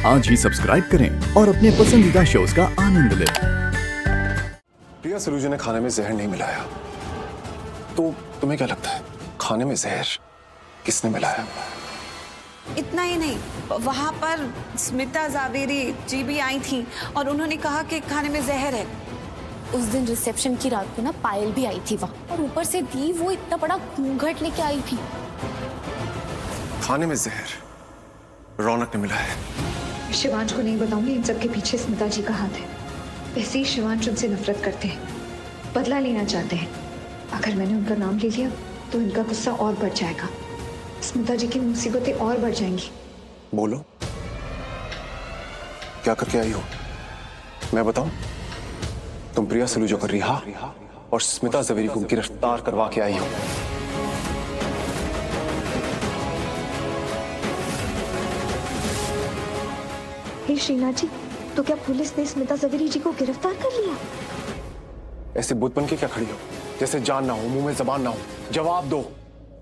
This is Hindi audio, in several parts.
आज ही सब्सक्राइब करें और अपने पसंदीदा शोज का आनंद लें। प्रिया सलूजा ने खाने में जहर नहीं मिलाया, तो तुम्हें क्या लगता है खाने में जहर किसने मिलाया? इतना ही नहीं, वहाँ पर स्मिता जावेरी जी भी आई थी और उन्होंने कहा कि खाने में जहर है। उस दिन रिसेप्शन की रात को ना पायल भी आई थी वहाँ, और ऊपर से दी वो इतना बड़ा घूंघट लेके आई थी। खाने में जहर रौनक ने मिलाया। शिवांश को नहीं बताऊंगी इन सब के पीछे स्मिता जी का हाथ है। वैसे ही शिवांश उनसे नफरत करते हैं, बदला लेना चाहते हैं। अगर मैंने उनका नाम ले लिया तो इनका गुस्सा और बढ़ जाएगा, स्मिता जी की मुसीबतें और बढ़ जाएंगी। बोलो, क्या करके आई हो? मैं बताऊं? तुम प्रिया सलूजा को रिहा और स्मिता जवेरी को गिरफ्तार करवा के आई हो। हे श्रीनाथ जी, तो क्या पुलिस ने स्मिता जवेरी जी को गिरफ्तार कर लिया? ऐसे बुत बन के क्या खड़ी हो, जैसे जान ना हो, मुंह में जबान ना हो? जवाब दो,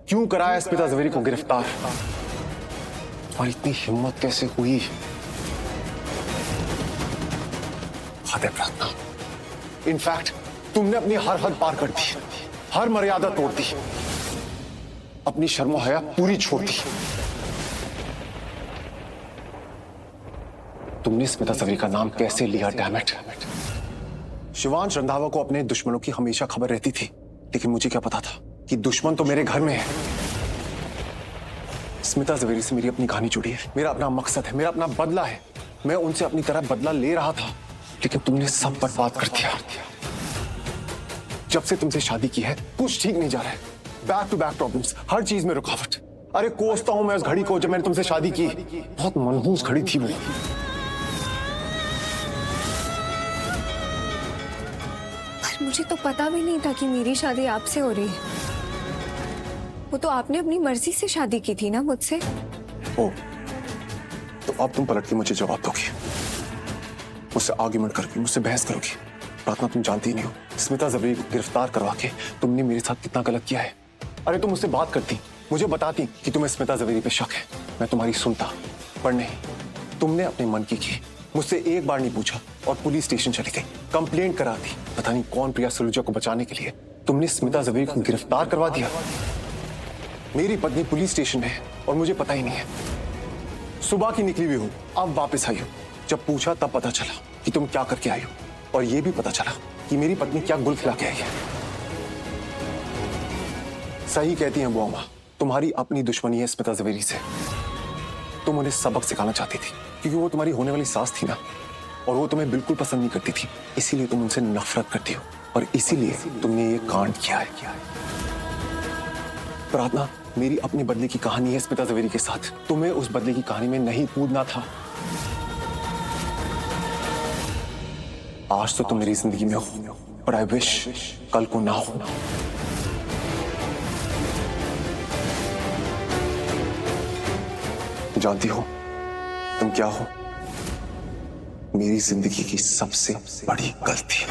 क्यों कराया स्मिता जवेरी को गिरफ्तार? और इतनी हिम्मत कैसे हुई? हद है प्रार्थना। इनफैक्ट तुमने अपनी हर हद पार कर दी, हर मर्यादा तोड़ दी, अपनी शर्म और हया पूरी छोड़ दी। तुमने स्मिता जवेरी का नाम कैसे लिया? Damn it. शिवांश रंधावा को अपने दुश्मनों की हमेशा खबर रहती थी, लेकिन मुझे क्या पता था कि दुश्मन तो मेरे घर में है। स्मिता जवेरी से मेरी अपनी कहानी जुड़ी है, मेरा अपना मकसद है, मेरा अपना बदला है। मैं उनसे अपनी तरह बदला ले रहा था, लेकिन तुमने सब बर्बाद कर दिया। जब से तुमसे शादी की है कुछ ठीक नहीं जा रहा है। बैक टू बैक प्रॉब्लम्स, हर चीज में रुकावट। अरे कोसता हूं मैं उस घड़ी को जब मैंने तुमसे शादी की। बहुत मनहूस घड़ी थी वो। मुझे तो पता भी नहीं था कि मेरी शादी आपसे हो रही है। वो तो आपने अपनी मर्जी से शादी की थी ना मुझसे। ओ, तो अब तुम पलट के मुझे जवाब दोगी, मुझसे आर्ग्यूमेंट करोगी, मुझसे बहस करोगी। प्रार्थना, तुम जानती नहीं हो स्मिता जवेरी को गिरफ्तार करवा के तुमने मेरे साथ कितना गलत किया है। अरे तुम मुझसे बात करती, मुझे बताती कि तुम्हें स्मिता जवेरी पे शक है, मैं तुम्हारी सुनता। पर नहीं, तुमने अपने मन की मुझसे एक बार नहीं पूछा और पुलिस स्टेशन चली गई, कंप्लेंट करा दी। पता नहीं कौन प्रिया सलूजा को बचाने के लिए तुमने स्मिता जवेरी को गिरफ्तार करवा दिया। मेरी पत्नी पुलिस स्टेशन में है और मुझे पता ही नहीं है। सुबह की निकली हुई हो, अब वापस आई हो। जब पूछा तब पता चला कि तुम क्या करके आई हो, और यह भी पता चला कि मेरी पत्नी क्या गुल खिला के आई है। सही कहती हैं बुआ माँ, तुम्हारी अपनी दुश्मनी है स्मिता जवेरी से। तुम उन्हें सबक सिखाना चाहती थी, क्योंकि वो तुम्हारी होने वाली सास थी ना, और वो तुम्हें बिल्कुल पसंद नहीं करती थी। इसीलिए तुम उनसे नफरत करती हो और इसीलिए तुमने ये कांड किया है। प्रार्थना, मेरी अपने बदले की कहानी है स्मिता जवेरी के साथ। तुम्हें उस बदले की कहानी में नहीं कूदना था। आज तो तुम मेरी जिंदगी में हो, और आई विश कल को ना हो। जानती हो तुम क्या हो? मेरी जिंदगी की सबसे बड़ी गलती।